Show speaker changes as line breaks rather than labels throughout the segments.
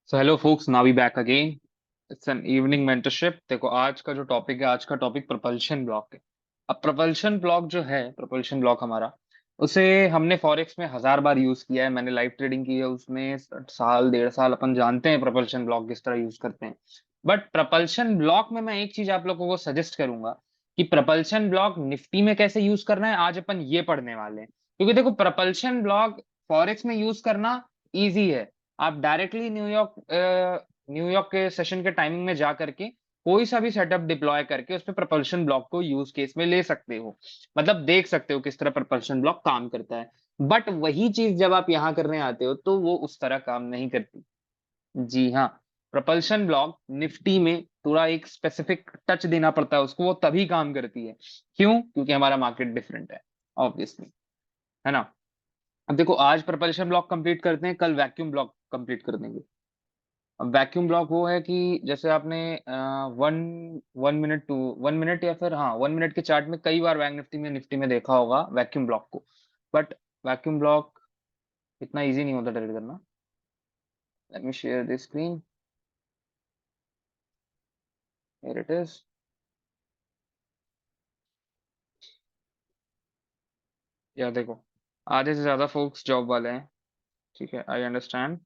So hello folks, now we back again. It's an evening mentorship. देखो, आज का जो टॉपिक है, आज का टॉपिक प्रपल्शन ब्लॉक है। अब प्रपल्शन ब्लॉक जो है, प्रपल्शन ब्लॉक हमारा, उसे हमने फॉरेक्स में 1000 बार यूज किया है। मैंने लाइव ट्रेडिंग की है उसमें, साल 1.5 साल अपन जानते हैं प्रपल्शन ब्लॉक किस तरह यूज करते हैं। बट प्रपल्शन ब्लॉक में मैं एक चीज आप लोगों को सजेस्ट करूंगा कि प्रपल्शन ब्लॉक निफ्टी में कैसे यूज करना है, आज अपन ये पढ़ने वाले हैं। क्योंकि देखो, प्रपल्शन ब्लॉक फॉरेक्स में यूज करना इजी है। आप डायरेक्टली न्यूयॉर्क के सेशन के टाइमिंग में जा करके कोई सा भी सेटअप डिप्लॉय करके उस पे प्रपल्शन ब्लॉक को यूज केस में ले सकते हो। मतलब देख सकते हो किस तरह प्रपल्शन ब्लॉक काम करता है। बट वही चीज जब आप यहाँ करने आते हो तो वो उस तरह काम नहीं करती। जी हाँ। प्रपल्शन ब्लॉक निफ्टी में थोड़ा एक स्पेसिफिक टच देना पड़ता है उसको, वो तभी काम करती है। क्यों? क्योंकि हमारा मार्केट डिफरेंट है, ऑब्वियसली, है ना। अब देखो, आज प्रपल्शन ब्लॉक कंप्लीट करते हैं, कल वैक्यूम ब्लॉक कंप्लीट कर देंगे। अब वैक्यूम ब्लॉक वो है कि जैसे आपने one one minute to 1 minute या फिर हाँ 1 मिनट के चार्ट में कई बार बैंक निफ्टी में देखा होगा वैक्यूम ब्लॉक को। बट वैक्यूम ब्लॉक इतना इजी नहीं होता ट्रेड करना। Let me share this screen. Here it is. या देखो, आधे से ज्यादा फोक्स जॉब वाले हैं। ठीक है, आई अंडरस्टैंड।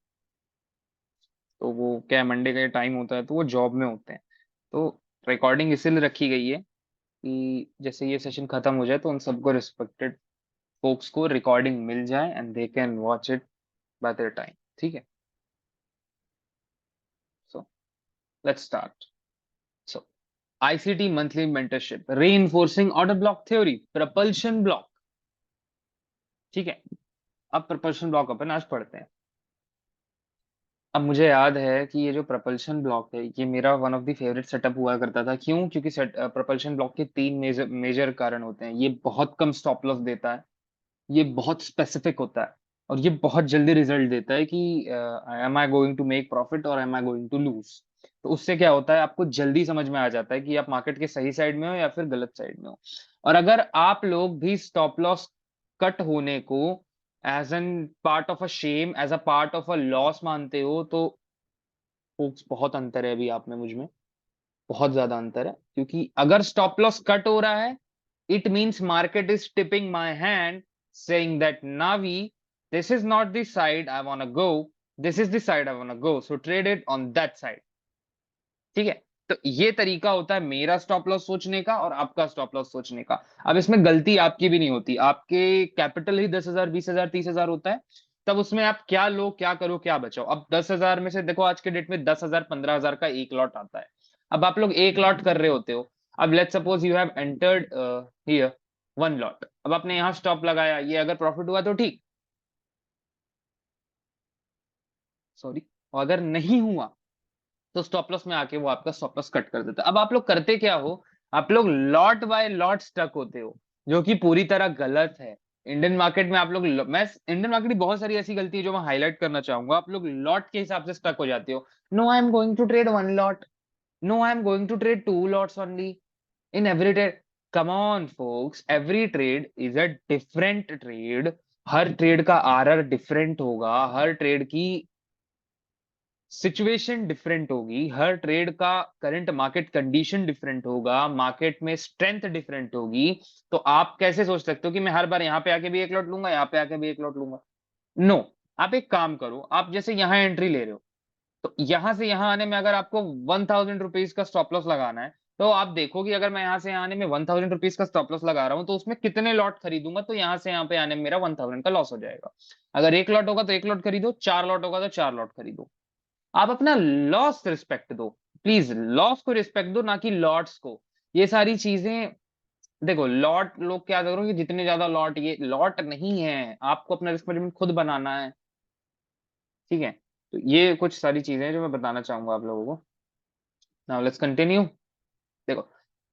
तो वो क्या, मंडे का टाइम होता है तो वो जॉब में होते हैं। तो रिकॉर्डिंग इसीलिए रखी गई है कि जैसे ये सेशन खत्म हो जाए तो उन सबको रिस्पेक्टेड फोक्स को रिकॉर्डिंग मिल जाए and they can watch it by their time. ठीक है। So let's start. So ICT monthly mentorship, reinforcing order block theory, propulsion block. ठीक है। अब प्रपल्शन ब्लॉक अपन आज पढ़ते हैं। अब मुझे याद है कि ये जो प्रपल्शन ब्लॉक है, ये मेरा one of the favourite setup हुआ करता था। क्यों? क्योंकि प्रपल्शन ब्लॉक के तीन मेजर मेजर कारण होते हैं। ये बहुत कम स्टॉप लॉस देता है, ये बहुत स्पेसिफिक होता है, और ये बहुत जल्दी रिजल्ट देता है कि am I going to make profit और am I going to lose. तो उससे क्या होता है, आपको जल्दी समझ में आ जाता है कि आप मार्केट के सही साइड में हो या फिर गलत साइड में हो। और अगर आप लोग भी स्टॉप लॉस कट होने को as an part of a shame, as a part of a loss मानते हो, तो folks, बहुत अंतर है अभी आप में मुझ में, बहुत ज्यादा अंतर है। क्योंकि अगर स्टॉप लॉस कट हो रहा है, it means market is tipping my hand, saying that Navi, this is not the side I want to go, this is the side I want to go, so trade it on that side। ठीक है। तो ये तरीका होता है मेरा stop loss सोचने का और आपका स्टॉप लॉस सोचने का। अब इसमें गलती आपकी भी नहीं होती, आपके कैपिटल ही 10,000 20,000 30,000 होता है। तब उसमें आप क्या लो, क्या करो, क्या बचाओ। अब 10,000 में से देखो, आज के डेट में 10,000 15,000 का एक लॉट आता है। अब आप लोग एक लॉट कर रहे होते हो। अब let's suppose you have entered here one lot. अब आपने यहाँ स्टॉप लगाया, ये अगर प्रॉफिट हुआ तो ठीक, सॉरी, अगर नहीं हुआ तो स्टॉप लॉस में आके वो आपका स्टॉप लॉस कट कर देता है। अब आप लोग करते क्या हो, आप लोग लॉट बाय लॉट स्टक होते हो, जो कि पूरी तरह गलत है। इंडियन मार्केट में आप लोग मैं इंडियन मार्केट की बहुत सारी ऐसी गलती है जो मैं हाईलाइट करना चाहूंगा। आप लोग लॉट के हिसाब से स्टक हो जाते हो। No, I am going to trade one lot, no I am going to trade two lots only in every trade. Come on folks, every trade is a different trade. हर trade का RR different होगा, हर trade की situation different होगी, हर trade का current market condition different होगा, market में स्ट्रेंथ डिफरेंट होगी। तो आप कैसे सोच सकते हो कि मैं हर बार यहाँ पे आके भी एक लॉट लूंगा, यहाँ पे आके भी एक लॉट लूंगा? नो। आप एक काम करो, आप जैसे यहाँ एंट्री ले रहे हो, तो यहां से यहाँ आने में अगर आपको 1,000 रुपीज का स्टॉप लॉस लगाना है, तो आप देखो कि अगर मैं यहाँ से यहाँ आने में 1,000 रुपीज का स्टॉप लॉस लगा रहा हूँ तो उसमें कितने लॉट खरीदूंगा, तो यहाँ से यहाँ पे आने में मेरा 1,000 का लॉस हो जाएगा। अगर एक लॉट होगा तो एक लॉट खरीदो, चार लॉट होगा तो चार लॉट खरीदो। आप अपना लॉस रिस्पेक्ट दो, प्लीज लॉस को रिस्पेक्ट दो, ना कि लॉट्स को। ये सारी चीजें, देखो, लॉट लोग क्या करो कि जितने ज्यादा लॉट, ये लॉट नहीं है, आपको अपना रिस्क मैनेजमेंट खुद बनाना है। ठीक है। तो ये कुछ सारी चीजें हैं जो मैं बताना चाहूंगा आप लोगों को। Now let's continue. देखो,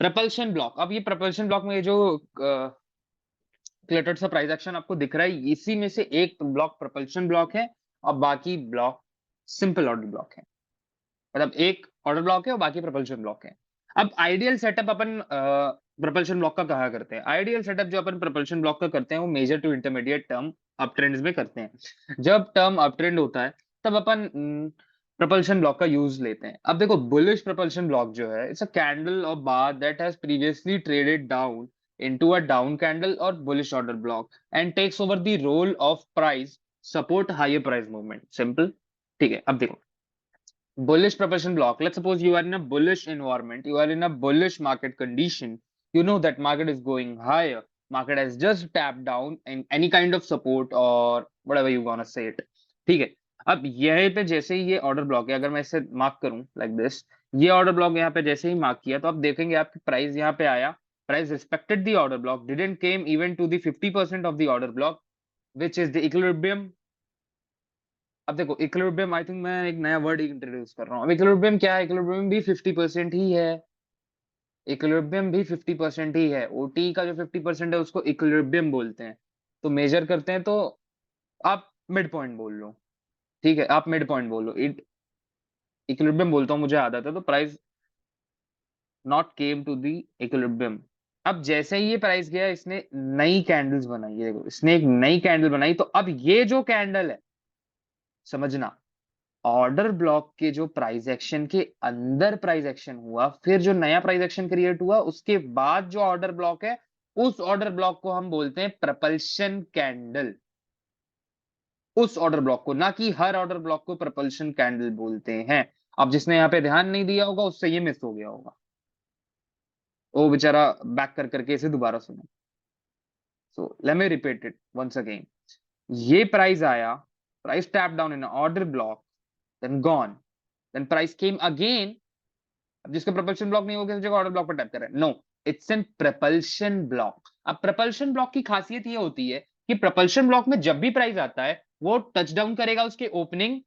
प्रपल्शन ब्लॉक, अब ये प्रपल्शन ब्लॉक में ये जो क्लटर्ड सा प्राइस एक्शन आपको दिख रहा है, इसी में से एक ब्लॉक प्रपल्शन ब्लॉक है और बाकी ब्लॉक सिंपल ऑर्डर ब्लॉक है। मतलब एक ऑर्डर ब्लॉक है और बाकी प्रपल्शन ब्लॉक है। अब आइडियल सेटअप अपन प्रपल्शन ब्लॉक का कहा करते हैं। आइडियल सेटअप जो अपन प्रपल्शन ब्लॉक का करते हैं वो major to intermediate term up trends में करते हैं। जब टर्म अप ट्रेंड होता है तब अपन प्रपल्शन ब्लॉक का यूज लेते हैं। अब देखो बुलिश प्रपल्शन ब्लॉक जो है, it's a candle or bar that has previously traded down into a down candle or bullish order block and takes over the role of price support higher price movement. Simple. ठीक है, अब देखो bullish propulsion block. Let's suppose you are in a bullish environment, you are in a bullish market condition, you know that market is going higher, market has just tapped down in any kind of support or whatever you gonna say it। ठीक है, अब यहीं पे जैसे ही ये order block है, अगर मैं इसे मार्क करूं लाइक दिस, ये ऑर्डर ब्लॉक यहाँ पे जैसे ही मार्क किया तो आप देखेंगे आपकी प्राइस यहाँ पे आया, price respected the order block, didn't came even to the 50% of the order block which is the equilibrium. अब देखो इक्विलिब्रियम, आई थिंक मैं एक नया वर्ड इंट्रोड्यूस कर रहा हूँ। अब इक्विलिब्रियम क्या है? इक्विलिब्रियम भी 50% ही है। इक्विलिब्रियम भी 50% ही है। ओटी का जो 50% है उसको इक्विलिब्रियम बोलते हैं। तो मेजर करते हैं तो आप मिड पॉइंट बोल लो। ठीक है, आप मिड पॉइंट बोलो। इट इक्विलिब्रियम बोलता हूँ, मुझे आदत है। तो price not came to the equilibrium. अब जैसे ही ये प्राइस गया, इसने नई कैंडल्स बनाई है। देखो इसने एक नई कैंडल बनाई, तो अब ये जो कैंडल है, समझना, ऑर्डर ब्लॉक के जो प्राइस एक्शन के अंदर प्राइस एक्शन हुआ, फिर जो नया प्राइस एक्शन क्रिएट हुआ, उसके बाद जो ऑर्डर ब्लॉक है, उस ऑर्डर ब्लॉक को हम बोलते हैं प्रपल्शन कैंडल। उस ऑर्डर ब्लॉक को, ना कि हर ऑर्डर ब्लॉक को प्रपल्शन कैंडल बोलते हैं। अब जिसने यहाँ पे ध्यान नहीं दिया होगा उससे ये मिस हो गया होगा, वो बेचारा बैक कर करके इसे दोबारा सुने। So let me repeat it once again. ये प्राइस आया, price tap down in order block, then gone, then price came again. अब जिसका प्रपल्शन ब्लॉक नहीं, हो गया जगह ऑर्डर ब्लॉक पर टैप करें। No, it's an propulsion block. अब प्रपल्शन ब्लॉक की खासियत ये होती है कि प्रपल्शन ब्लॉक में जब भी प्राइस आता है, वो टच डाउन करेगा उसके ओपनिंग,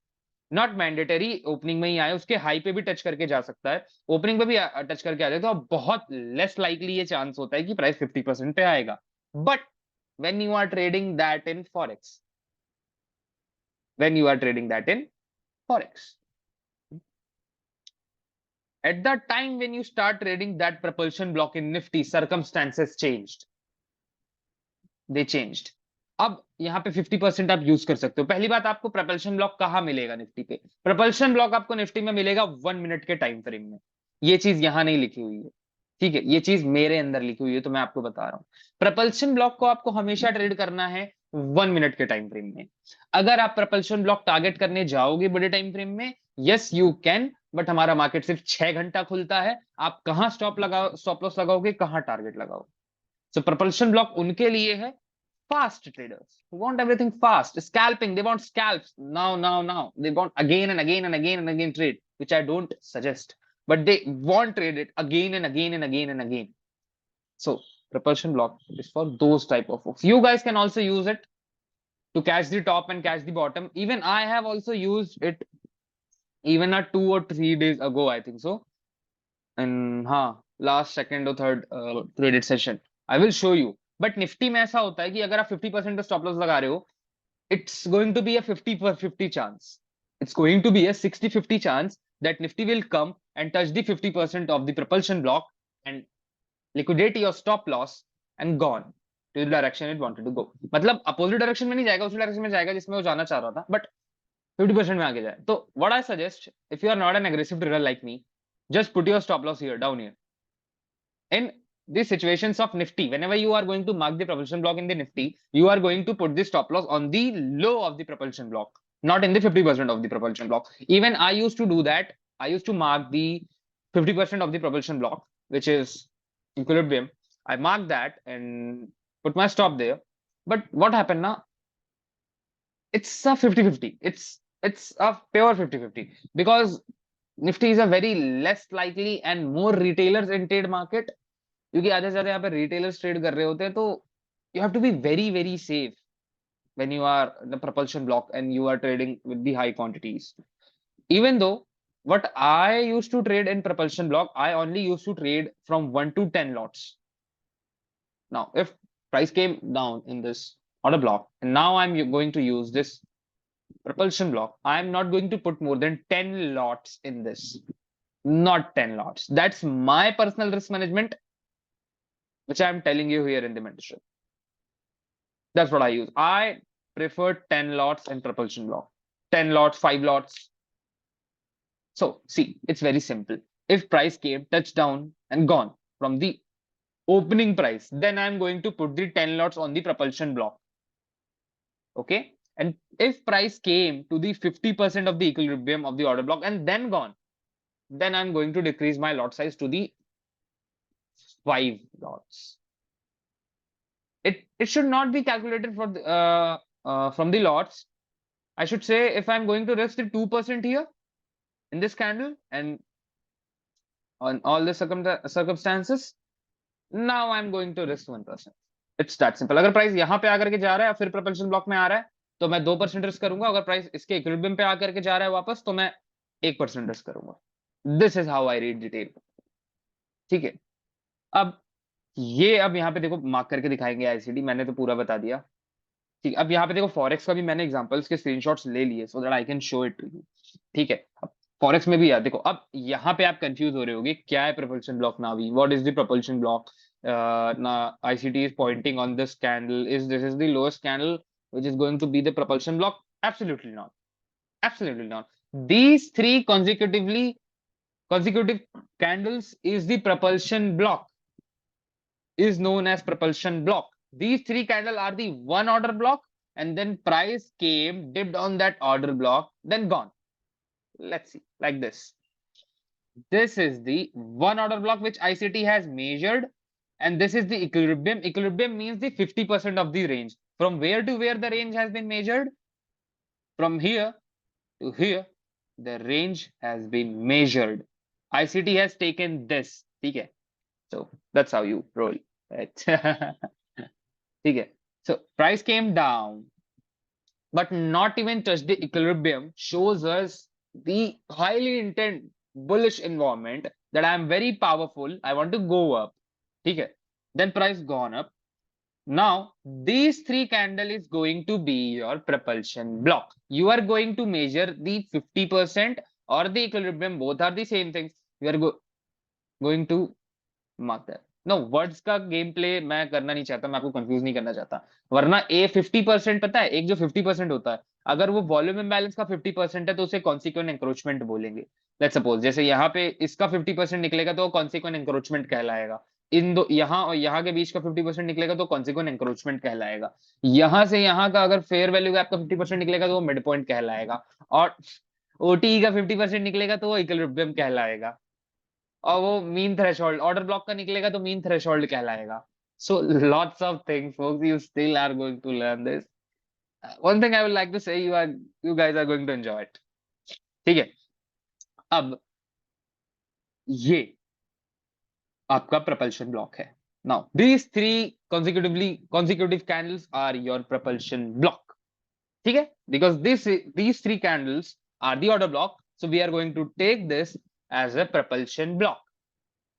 नॉट मैंडेटरी ओपनिंग में ही आए, उसके हाई पे भी टच करके जा सकता है, ओपनिंग पे भी टच करके आ जाए, तो बहुत लेस लाइकली ये चांस होता है कि प्राइस 50% पे आएगा। But when you are trading that in forex, when you are trading that in forex, at the time when you start trading that propulsion block in Nifty, circumstances changed, they changed। अब यहाँ पे 50% आप use कर सकते हो। पहली बात, आपको प्रपल्शन ब्लॉक कहाँ मिलेगा निफ्टी पे? प्रपल्शन ब्लॉक आपको निफ्टी में मिलेगा 1 मिनट के टाइम फ्रेम में। ये चीज यहाँ नहीं लिखी हुई है, ठीक है, ये चीज मेरे अंदर लिखी हुई है, तो मैं आपको बता रहा हूँ। प्रपल्शन ब्लॉक को आपको हमेशा ट्रेड करना है 1 मिनट के टाइम फ्रेम में। अगर आप प्रपल्शन ब्लॉक टारगेट करने जाओगे बड़े टाइम फ्रेम में, यस यू कैन, बट हमारा मार्केट सिर्फ 6 घंटा खुलता है। आप कहाँ स्टॉप लगाओ, स्टॉप लॉस लगाओगे, कहाँ टारगेट लगाओ? सो प्रपल्शन ब्लॉक उनके लिए है fast traders who want everything fast, scalping, they want scalps now, they want again and again and again and again trade, which I don't suggest, but they want trade it again and again and again and again. So propulsion block is for those type of folks. You guys can also use it to catch the top and catch the bottom. Even I have also used it even a 2 or 3 days ago, I think so, and हाँ, last second or third traded session I will show you। But Nifty में ऐसा होता है कि अगर आप 50% stop loss लगा रहे हो, it's going to be a 50/50 chance, it's going to be a 60/50 chance that Nifty will come and touch the 50% of the propulsion block and liquidate your stop loss and gone to the direction it wanted to go। मतलब opposite direction में नहीं जाएगा, उसी direction में जाएगा जिसमें वो जाना चाह रहा था, बट 50% में आगे जाए। तो what I suggest, if you are not an aggressive trader like me, just put your stop loss here, down here। In these situations of Nifty, whenever you are going to mark the propulsion block in the Nifty, you are going to put the stop loss on the low of the propulsion block, not in the 50% of the propulsion block। Even I used to do that, I used to mark the 50% of the propulsion block, which is equilibrium, I mark that and put my stop there। But what happened now, it's a 50/50, it's a pure 50/50, because Nifty is a very less likely and more retailers entered market, क्योंकि आधे से ज्यादा यहाँ पे retailers trade कर रहे होते हैं। तो you have to be very very safe when you are the propulsion block and you are trading with the high quantities. Even though what I used to trade in propulsion block, I only used to trade from 1 to 10 lots। Now if price came down in this order block and now I'm going to use this propulsion block, I am not going to put more than 10 lots in this, not 10 lots, that's my personal risk management which I am telling you here in the mentorship। That's what I use, I prefer 10 lots in propulsion block, 10 lots, 5 lots, So see, it's very simple. If price came, touched down and gone from the opening price, then I'm going to put the 10 lots on the propulsion block. Okay, and if price came to the 50% of the equilibrium of the order block and then gone, then I'm going to decrease my lot size to the 5 lots. It should not be calculated for the, from the lots. I should say if I'm going to risk the 2% here in this candle and on all the circumstances, now I'm going to risk 1%. It's that simple. अगर price यहाँ पे आकर के जा रहा है फिर propulsion block में आ रहा है तो मैं 2% रिस्क करूंगा, अगर प्राइस इसके इक्विलिब्रियम पे आकर के जा रहा है वापस तो मैं 1% रिस्क करूंगा। This is how I read detail. ठीक है, अब ये अब यहाँ पे देखो मार्क करके दिखाएंगे आईसीडी, मैंने तो पूरा बता दिया। ठीक है, अब यहाँ पे देखो फॉरेक्स का भी मैंने एग्जांपल्स के स्क्रीनशॉट्स ले लिए so that I can show it to you. ठीक है, अब फॉरेक्स में भी यार देखो, अब यहाँ पे आप कंफ्यूज हो रहे होगे क्या है propulsion block Navi, what is the propulsion block? ना ICT is pointing on this candle, is this is the lowest candle which is going to be the propulsion block? Absolutely not, absolutely not. These three consecutive candles is the propulsion block, is known as propulsion block. These three candles are the one order block, and then price came, dipped on that order block, then gone. Let's see, like this. This is the one order block which ICT has measured, and this is the equilibrium. Equilibrium means the 50% of the range. From where to where the range has been measured? From here to here, the range has been measured. ICT has taken this. Okay, so that's how you roll. Right? Okay, so price came down, but not even touched the equilibrium, shows us the highly intent bullish environment that I am very powerful. I want to go up. Okay, then price gone up. Now these three candle is going to be your propulsion block. You are going to measure the 50% or the equilibrium. Both are the same things. You are going to mark that. No words का game play मैं करना नहीं चाहता, मैं आपको confuse नहीं करना चाहता, वरना ए 50% पता है, एक जो 50% होता है अगर वो वॉल्यूम इम्बैलेंस का 50% है तो उसे कॉन्सिक्वेंट एंक्रोचमेंट बोलेंगे। लेट्स सपोज जैसे यहाँ पे इसका 50% निकलेगा तो कॉन्सिक्वेंट एंक्रोचमेंट कहलाएगा, इन दो यहाँ और यहाँ के बीच का 50% निकलेगा तो कॉन्सिक्वेंट एंक्रोचमेंट कहलाएगा, यहाँ से यहाँ का अगर फेयर वैल्यू गैप का 50% निकलेगा तो वो मिड पॉइंट कहलाएगा, और ओटीई का 50% निकलेगा तो वो इक्विलिब्रियम कहलाएगा, और वो मीन थ्रेशोल्ड ऑर्डर ब्लॉक का निकलेगा तो मीन थ्रेशोल्ड कहलाएगा। So lots of things folks, you still are going to learn this. One thing I would like to say, you guys are going to enjoy it. ठीक है, अब ये आपका propulsion block है। Now these three consecutive candles are your propulsion block. ठीक है, because these three candles are the order block, so we are going to take this as a propulsion block.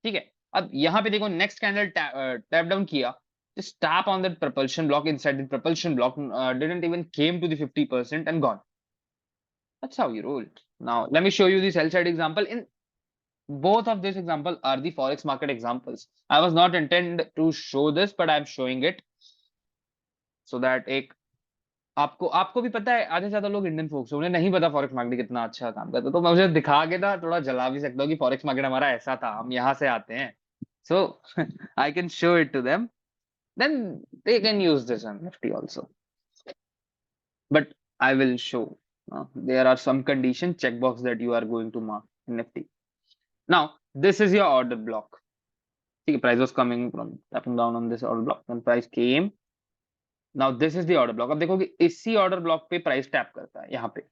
ठीक है, अब यहाँ पे देखो नेक्स्ट कैंडल टैप डाउन किया, just tap on that propulsion block, inside the propulsion block didn't even came to the 50% and gone. That's how you roll. Now let me show you the sell side example. In both of these examples are the forex market examples. I was not intended to show this, but I'm showing it so that एक आपको भी पता है, आधे से ज्यादा लोग Indian focus उन्हें नहीं पता फॉरेक्स मार्केट कितना अच्छा काम करता है, तो मैं मुझे दिखा के ना थोड़ा जला भी सकता हूँ कि फॉरेक्स मार्केट हमारा ऐसा था, हम यहाँ से आते हैं, so I can show it to them, then they can use this on Nifty also, but I will show there are some condition checkbox that you are going to mark in Nifty. Now this is your order block. Okay, price was coming from tapping down on this order block, then price came. Now this is the order block. अब देखो कि इसी order block पे price tap करता है, यहाँ पे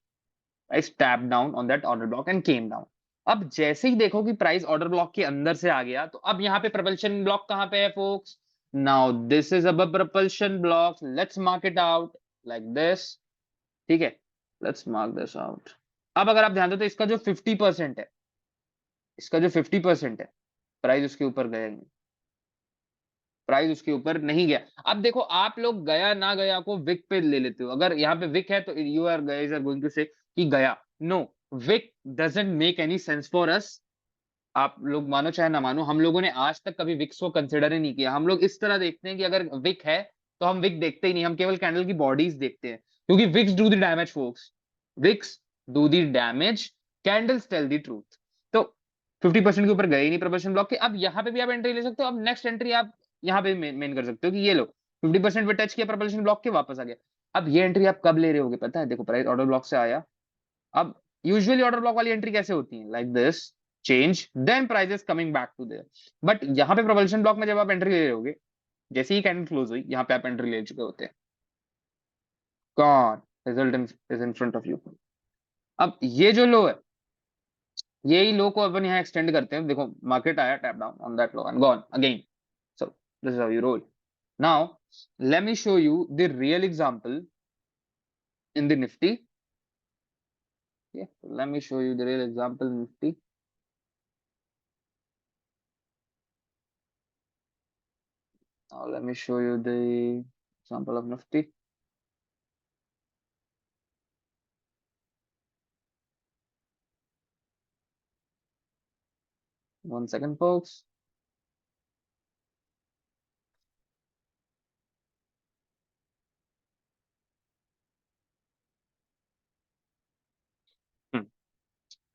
price tap down on that order block and came down. अब जैसे ही देखो कि प्राइस ऑर्डर ब्लॉक के अंदर से आ गया तो अब यहाँ पे propulsion ब्लॉक कहाँ पे है folks? Now this is above propulsion block. Let's mark it out like this. ठीक है, let's mark this out. अब अगर आप ध्यान दो तो इसका जो 50% है, इसका जो 50% है, प्राइस उसके ऊपर गया नहीं, प्राइस उसके ऊपर नहीं गया। अब देखो आप लोग गया ना गया को विक पे ले लेते हो, अगर यहाँ पे विक है तो you are guys are going to say कि गया। No, wick doesn't make any sense for us. आप लोग मानो चाहे ना मानो, हम लोगों ने आज तक कभी विक्स को कंसिडर ही नहीं किया। हम लोग इस तरह देखते हैं कि अगर विक है तो हम विक देखते ही नहीं, हम केवल कैंडल की बॉडीज देखते हैं, क्योंकि wicks do the damage folks, wicks do the damage candles tell the truth. तो 50% के ऊपर गए ही नहीं प्रपल्शन ब्लॉक के। अब यहाँ पे भी आप एंट्री ले सकते हो। अब नेक्स्ट एंट्री आप यहाँ पे मेन कर सकते हो कि ये लो 50% पे टच किया प्रपल्शन ब्लॉक के, वापस आ गया। अब ये एंट्री आप कब ले रहे होगे पता है? देखो प्राइस ऑर्डर ब्लॉक से आया। अब यूजुअली ऑर्डर ब्लॉक वाली एंट्री कैसे होती है? Like this, change then price coming back to there. But यहाँ पे प्रपल्शन ब्लॉक में जब आप एंट्री ले रहे होगे, जैसे ही कैंडल क्लोज हुई यहाँ पे आप एंट्री ले चुके होते हैं। कौन? Result is in front of you. अब ये जो लो है, यही लो को अपन यहाँ एक्सटेंड करते हैं। देखो मार्केट आया, tap down on that low and gone again. So this is how you roll. Now let me show you the real example in the nifty. Yeah, let me show you the real example in nifty. Now let me show you the example of nifty. One second folks.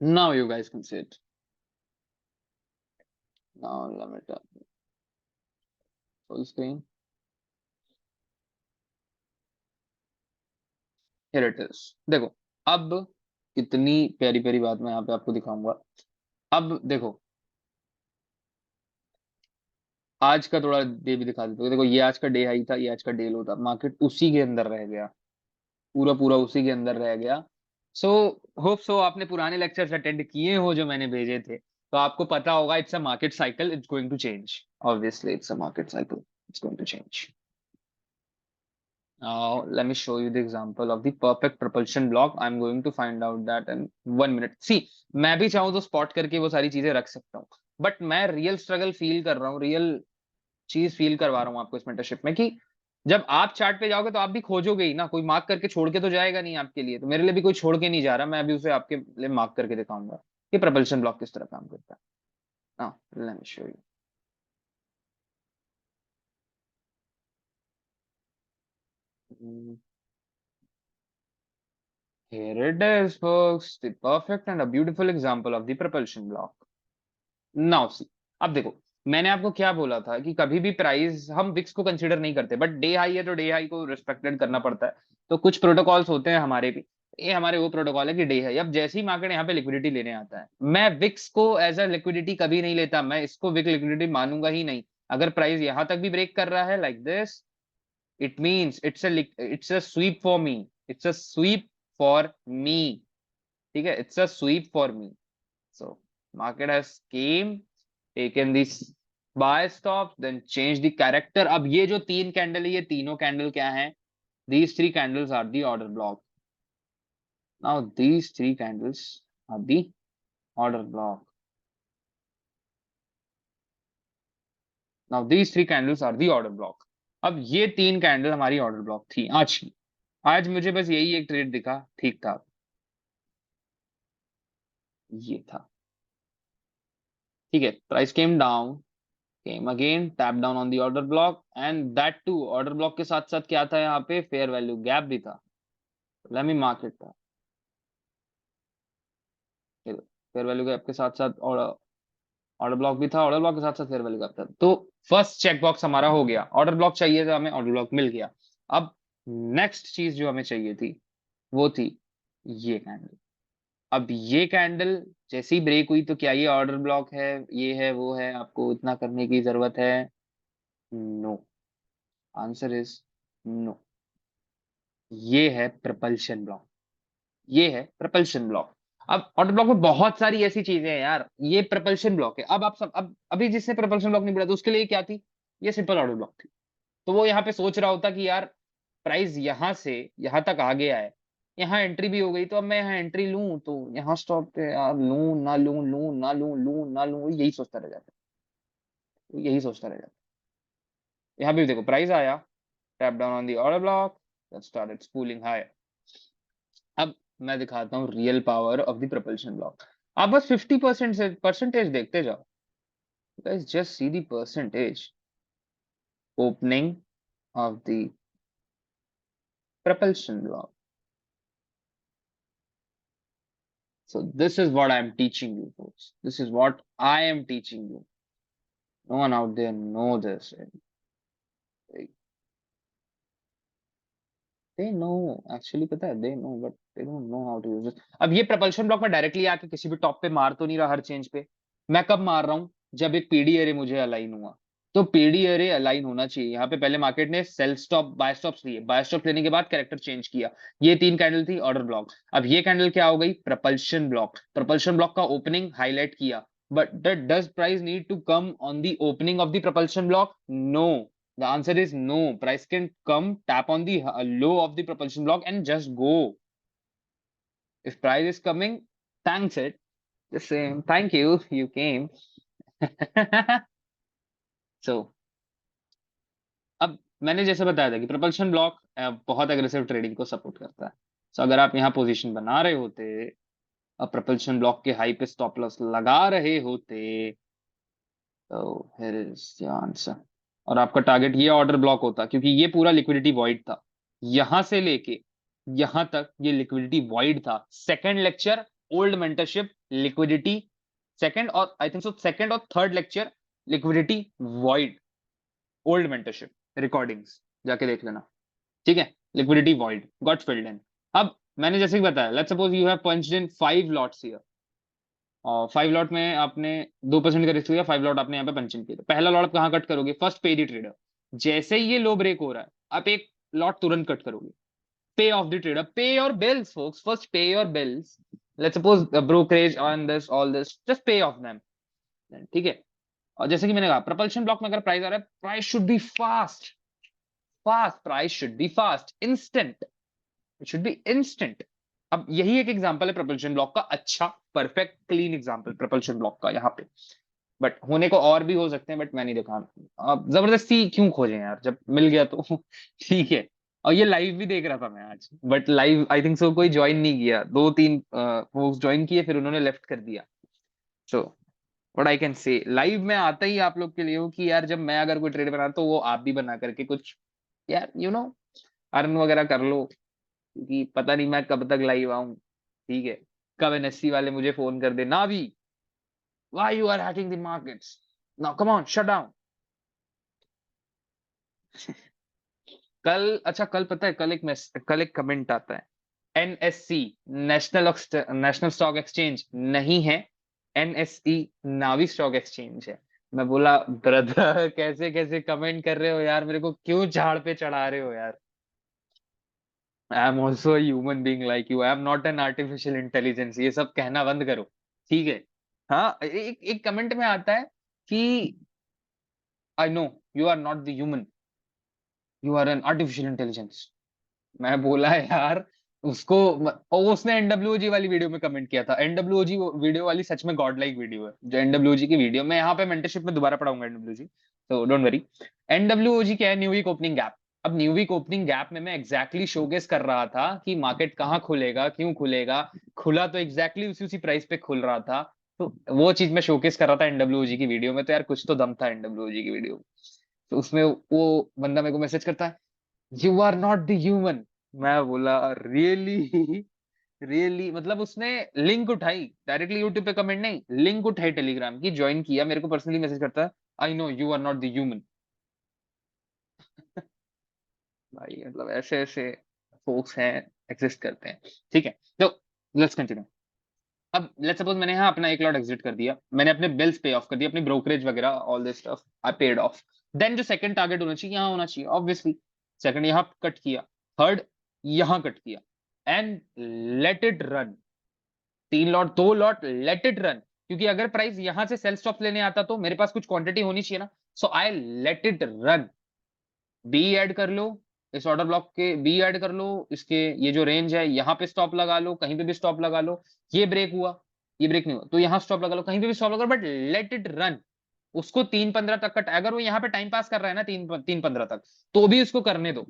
Now you guys can see it. Now let me turn full screen. Here it is. देखो अब कितनी प्यारी प्यारी बात मैं यहाँ पे आपको दिखाऊंगा। अब देखो आज का थोड़ा डे भी दिखा देते हो। देखो ये आज का डे हाई था, ये आज का डे लो था, मार्केट उसी के अंदर रह गया, पूरा पूरा उसी के अंदर रह गया। सो होप सो आपने पुराने लेक्चर्स अटेंड किए हो जो मैंने भेजे थे, तो आपको पता होगा it's a market cycle, it's going to change. Obviously it's a market cycle, it's going to change. Now let me show you the example of the perfect propulsion block. I'm going to find out that in 1 minute. See, मैं भी चाहूँ तो spot करके वो सारी चीजें रख सकता हूँ, बट मैं रियल स्ट्रगल फील कर रहा हूँ, रियल चीज फील करवा रहा हूँ आपको इस मेंटरशिप में, कि जब आप चार्ट पे जाओगे तो आप भी खोजोगे ही ना, कोई मार्क करके छोड़ के तो जाएगा नहीं आपके लिए। तो मेरे लिए भी कोई छोड़ के नहीं जा रहा, मैं अभी उसे आपके लिए मार्क करके दिखाऊंगा कि प्रपल्शन ब्लॉक किस तरह काम करता है। Late me show you. Here it is, folks, the perfect and a beautiful example of the propulsion block. Now see, अब देखो मैंने आपको क्या बोला था कि कभी भी प्राइस हम विक्स को कंसीडर नहीं करते, बट डे हाई है तो डे हाई को रिस्पेक्टेड करना पड़ता है। तो कुछ प्रोटोकॉल्स होते हैं हमारे भी, ये हमारे वो प्रोटोकॉल है कि डे हाई। अब जैसे ही मार्केट यहाँ पे लिक्विडिटी लेने आता है, मैं विक्स को एज अ लिक्विडिटी कभी नहीं लेता, मैं इसको विक लिक्विडिटी मानूंगा ही नहीं। अगर प्राइस यहाँ तक भी ब्रेक कर रहा है like this, it means it's a sweep for me, it's a sweep for me। ठीक है, it's a sweep for me। So market has came, taken this buy stop, then change the character। अब ये जो तीन candle है, ये तीनों candle क्या है? These three candles are the order block। Now these three candles are the order block। Now these three candles are the order block। अब ये तीन कैंडल हमारी ऑर्डर ब्लॉक थी आज की। आज मुझे बस यही एक ट्रेड दिखा ठीक था, ये था। ठीक है, price came down, came again, tap down on the order block, and that too order block के साथ साथ क्या था यहाँ पे? फेयर वैल्यू गैप भी था। लेट मी मार्क इट था, फेयर वैल्यू गैप के साथ साथ ऑर्डर ब्लॉक भी था, ऑर्डर ब्लॉक के साथ साथ फेयर वैल्यू गैप था। तो फर्स्ट चेक बॉक्स हमारा हो गया, ऑर्डर ब्लॉक चाहिए था हमें, ऑर्डर ब्लॉक मिल गया। अब नेक्स्ट चीज जो हमें चाहिए थी वो थी ये कैंडल। अब ये कैंडल जैसे ही ब्रेक हुई तो क्या ये ऑर्डर ब्लॉक है, ये है वो है, आपको इतना करने की जरूरत है? No, answer is no. ये है प्रपल्शन ब्लॉक, ये है प्रपल्शन ब्लॉक। अब ऑटो ब्लॉक में बहुत सारी ऐसी चीजें हैं यार, ये प्रपल्शन ब्लॉक है। अब आप सब, अब अभी जिसने प्रपल्शन ब्लॉक नहीं पढ़ा था उसके लिए क्या थी? ये सिंपल ऑटो ब्लॉक थी। तो वो यहाँ पे सोच रहा होता कि यार प्राइस यहाँ से यहाँ तक आ गया है, यहाँ एंट्री भी हो गई, तो अब मैं यहाँ एंट्री लूं तो यहाँ स्टॉप पे यार लूं ना लूं, लूं ना लूं, लूं ना लूं, यही सोचता रह जाता है, यही सोचता रह जाता है। यहाँ भी देखो प्राइस आया, tap down on the order block, started spooling high. अब मैं दिखाता हूँ real power of the propulsion block. आप बस 50% से परसेंटेज देखते जाओ, guys just see the percentage opening of the propulsion block। So this is what I am teaching you, folks. This is what I am teaching you. No one out there know this. They know, actually पता है, they know, but they don't know how to use it. अब ये propulsion block में directly आके किसी भी top पे मार तो नहीं रहा हर चेंज पे. मैं कब मार रहा हूँ? जब एक पीडी एरे मुझे अलाइन हुआ. तो पीडी एरे अलाइन होना चाहिए. यहाँ पे पहले मार्केट ने सेल स्टॉप बाय स्टॉप्स लिए, बाय स्टॉप लेने के बाद कैरेक्टर चेंज किया. ये 3 कैंडल थी ऑर्डर ब्लॉक. अब ये कैंडल क्या हो गई? Propulsion block. प्रपल्शन ब्लॉक का ओपनिंग हाईलाइट किया. But does price need to come on the opening of the propulsion block? No. The answer is no. Price can come, tap on the low of the propulsion block and just go. If price is coming, thanks it. Just saying, thank you, you came. So, अब मैंने जैसे बताया था कि propulsion block बहुत aggressive trading को support करता है. So अगर आप यहाँ position बना रहे होते, अब propulsion block के high पे stop loss लगा रहे होते, तो here is the answer. और आपका टारगेट ये ऑर्डर ब्लॉक होता, क्योंकि ये पूरा लिक्विडिटी वॉइड था. यहां से लेके यहां तक ये लिक्विडिटी वॉइड था. Second lecture old mentorship liquidity, second और आई थिंक सो सेकंड और third lecture liquidity void old mentorship recordings जाके देख लेना. ठीक है, liquidity void got filled in. अब मैंने जैसे कि बताया, let's suppose you have punched in 5 lots here, और 5 लॉट में आपने 2% का रिस्क लिया. 5 लॉट आपने यहाँ पे पंचिंग किया. पहला लॉट आप कहाँ कट करोगे? फर्स्ट पे द ट्रेडर. जैसे ही ये लो ब्रेक हो रहा है, आप एक लॉट तुरंत कट करोगे. पे ऑफ द ट्रेडर, पे योर बिल्स folks, फर्स्ट पे your bills. Let's suppose brokerage on this all this, just पे ऑफ देम. ठीक है. और जैसे कि मैंने कहा, प्रपल्शन ब्लॉक में अगर प्राइस आ रहा है, price should be fast. Fast price should be fast, instant. It should be instant. अब यही एक एग्जांपल है प्रपल्शन ब्लॉक का. अच्छा, perfect clean example propulsion block का यहाँ पे. बट होने को और भी हो सकते हैं, बट मैं नहीं देखा. अब जबरदस्ती क्यों खोजें यार, जब मिल गया तो ठीक है. और ये लाइव भी देख रहा था मैं आज, but live I think so कोई ज्वाइन नहीं किया. 2-3 वो ज्वाइन किए, फिर उन्होंने लेफ्ट कर दिया. So what I can say, live में आता ही आप लोग के लिए हूँ कि यार जब मैं अगर कोई ट्रेड बना तो वो आप भी बना करके कुछ यार अर्न वगैरह कर लो. क्योंकि पता नहीं मैं कब तक लाइव आऊं. ठीक है, कब एनएससी वाले मुझे फोन कर दे, ना भी why you are hacking the markets, now come on shut down. अच्छा कल पता है, कल एक कमेंट आता है, एनएससी नेशनल स्टॉक एक्सचेंज नहीं है, एनएसई नावी स्टॉक एक्सचेंज है. मैं बोला ब्रदर कैसे कैसे कमेंट कर रहे हो यार, मेरे को क्यों झाड़ पे चढ़ा रहे हो यार. I am also human being like you, I am not an artificial intelligence. ये सब कहना बंद करो. ठीक है. हाँ, एक कमेंट में आता है कि I know you are not the human, you are an artificial intelligence. मैं बोला यार उसको. और उसने एनडब्ल्यूजी वाली वीडियो में कमेंट किया था. एनडब्ल्यूजी वीडियो वाली सच में गॉड लाइक वीडियो है. जो एनडब्ल्यूजी की वीडियो मैं यहाँ पे मेंटरशिप में दोबारा पढ़ाऊंगा एनडब्ल्यूजी, तो डोंट वरी. एनडब्ल्यूजी क्या है? New week opening gap. अब न्यू वीक ओपनिंग गैप में मैं एग्जैक्टली शोकेस कर रहा था कि मार्केट कहाँ खुलेगा, क्यों खुलेगा. खुला तो एग्जैक्टली उसी प्राइस पे खुल रहा था. तो वो चीज मैं शोकेस कर रहा था एनडब्ल्यूजी की वीडियो में. तो यार कुछ तो दम था एनडब्ल्यूजी की वीडियो में. तो उसमें वो बंदा मेरे को मैसेज करता है, you are not the human. मैं बोला रियली रियली. मतलब उसने लिंक उठाई, डायरेक्टली यूट्यूब पे कमेंट नहीं, लिंक उठाई टेलीग्राम की, ज्वाइन किया, मेरे को पर्सनली मैसेज करता है, I know you are not the human. भाई मतलब ऐसे ऐसे फोक्स हैं, एग्जिस्ट करते हैं. ठीक है, तो लेट्स कंटिन्यू. अब लेट्स सपोज मैंने यहाँ अपना एक लॉट एग्जिट कर दिया, मैंने अपने बिल्स पे ऑफ कर दिया, अपनी ब्रोकरेज वगैरह all this stuff I paid off. Then जो सेकंड टारगेट होना चाहिए यहाँ होना चाहिए ऑब्वियसली. सेकंड यहाँ कट किया, थर्ड यहाँ कट किया, and let it run. 3 lot 2 lot let it run. क्योंकि अगर प्राइस यहां से सेल स्टॉप लेने आता तो मेरे पास कुछ क्वांटिटी होनी चाहिए ना. So I let it run. बी ऐड कर लो, इस ऑर्डर ब्लॉक के बी ऐड कर लो. इसके ये जो रेंज है यहाँ पे स्टॉप लगा लो, कहीं पे भी स्टॉप लगा लो. ये ब्रेक हुआ, ये ब्रेक नहीं हुआ तो यहाँ स्टॉप लगा लो, कहीं पे भी स्टॉप लगा लो, बट लेट इट रन. उसको 3-15 तक कट, अगर वो यहाँ पे टाइम पास कर रहा है ना 3-15 तक, तो भी उसको करने दो.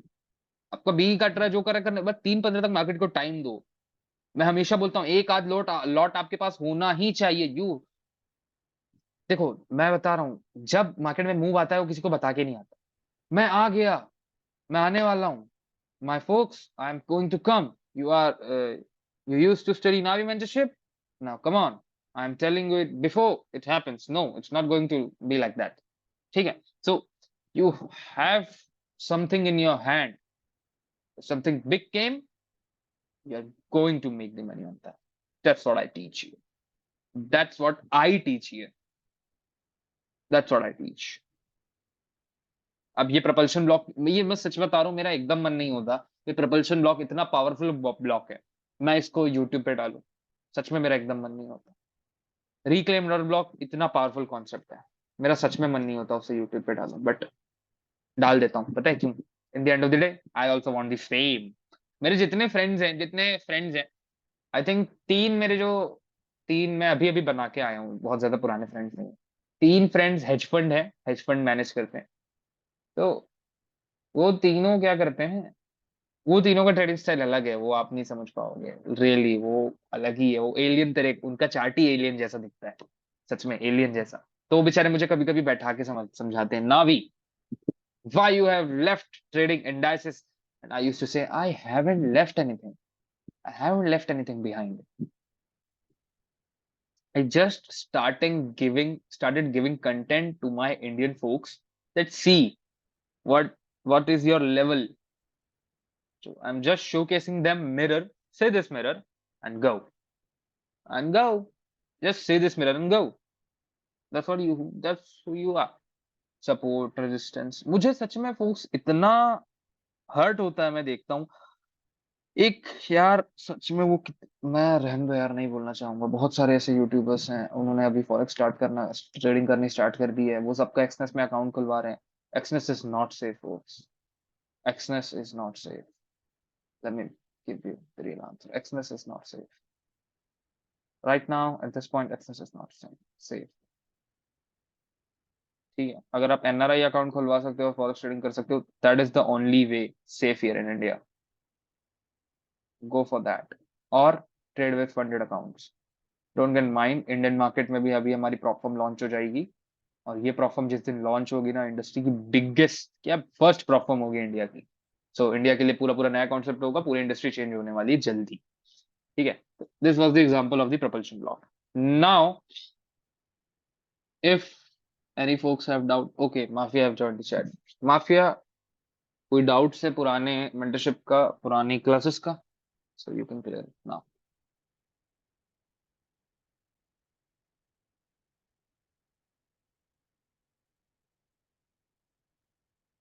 आपका बी कट रहा है, जो कर रहा है करने, बस 3-15 तक मार्केट को टाइम दो. मैं हमेशा बोलता हूँ एक आध लॉट लॉट आपके पास होना ही चाहिए. देखो मैं बता रहा हूँ, जब मार्केट में मूव आता है वो किसी को बता के नहीं आता. मैं आ गया, मैं आने वाला हूँ, my folks, I'm going to come. You are you used to study Navi mentorship. Now, come on. I'm telling you it before it happens. No, it's not going to be like that. Okay. So you have something in your hand. Something big came, you're going to make the money on that. That's what I teach you. That's what I teach here. That's what I teach. अब ये propulsion block, ये मैं सच बता रहा हूँ, मेरा एकदम मन नहीं होता। ये प्रपल्शन ब्लॉक इतना पावरफुल ब्लॉक है, मैं इसको यूट्यूब पे डालूं। सच में मेरा एकदम मन नहीं होता। रिक्लेम डॉट ब्लॉक इतना पावरफुल कॉन्सेप्ट है, मेरा सच में मन नहीं होता उसे यूट्यूब पे डालूं, बट डाल देता हूँ। पता है क्यों? In the end of the day I also want the fame. मेरे जितने फ्रेंड्स हैं आई थिंक तीन मैं अभी अभी बना के आया हूँ, बहुत ज्यादा पुराने फ्रेंड्स नहीं। तीन फ्रेंड्स हेज फंड मैनेज करते हैं। तो वो तीनों क्या करते हैं, वो तीनों का ट्रेडिंग स्टाइल अलग है, वो आप नहीं समझ पाओगे। रियली वो अलग ही है, वो एलियन तरह, उनका चार्ट ही एलियन जैसा दिखता है, सच में एलियन जैसा। तो वो बेचारे मुझे कभी कभी बैठा के समझाते हैं, नावी why you have left trading indices, and I used to say I haven't left anything, I haven't left anything behind. I just started giving content to my Indian folks that see what is your level. So I'm just showcasing them mirror, say this mirror and go and go. Just say this mirror and go. That's who you are. Support, resistance. मुझे सच में folks इतना hurt होता है, मैं देखता हूँ। एक यार सच में मैं रहने दो यार, नहीं बोलना चाहूंगा। बहुत सारे ऐसे यूट्यूबर्स हैं, उन्होंने अभी फॉरेक्स ट्रेडिंग करनी स्टार्ट कर दी है, वो सबका एक्सनेस में अकाउंट खुलवा रहे हैं। Exness is not safe folks. Exness is not safe. Let me give you the real answer, Exness is not safe right now at this point. Exness is not safe. ठीक है, अगर आप NRI account खुलवा सकते हो, forex trading कर सकते हो, that is the only way safe here in India. Go for that, और trade with funded accounts. Don't get mind, Indian market में भी अभी हमारी प्रॉपफॉर्म लॉन्च हो जाएगी, और ये प्रॉपफॉर्म जिस दिन लॉन्च होगी ना, इंडस्ट्री की बिगेस्ट क्या फर्स्ट प्रॉपफॉर्म होगी इंडिया की। सो इंडिया के लिए पूरा पूरा नया कॉन्सेप्ट होगा, पूरी इंडस्ट्री चेंज होने वाली है जल्दी। ठीक है, this was the example of the propulsion block. Now if any folks have doubt, okay, Mafia have joined the chat. Mafia, कोई डाउट्स है पुराने मेंटरशिप का, पुरानी क्लासेस का? So you can clear it now.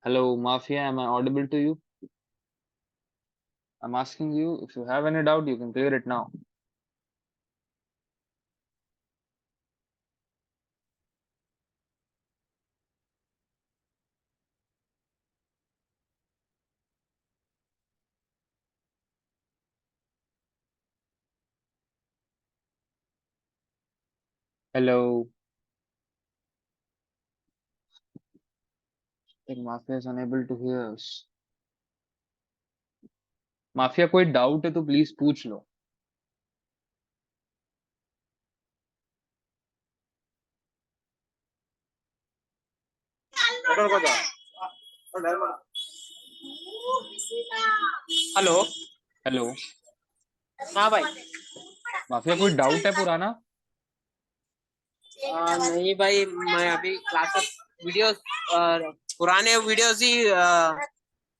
Hello Mafia, am I audible to you? I'm asking you, if you have any doubt, you can clear it now. Hello. I think Mafia is unable to hear us. Mafia कोई doubt है तो please पूछ लो।
Hello.
Hello.
हाँ भाई।
Mafia कोई doubt है पुराना?
नहीं भाई, मैं अभी क्लासेस वीडियोस पुराने वीडियोस ही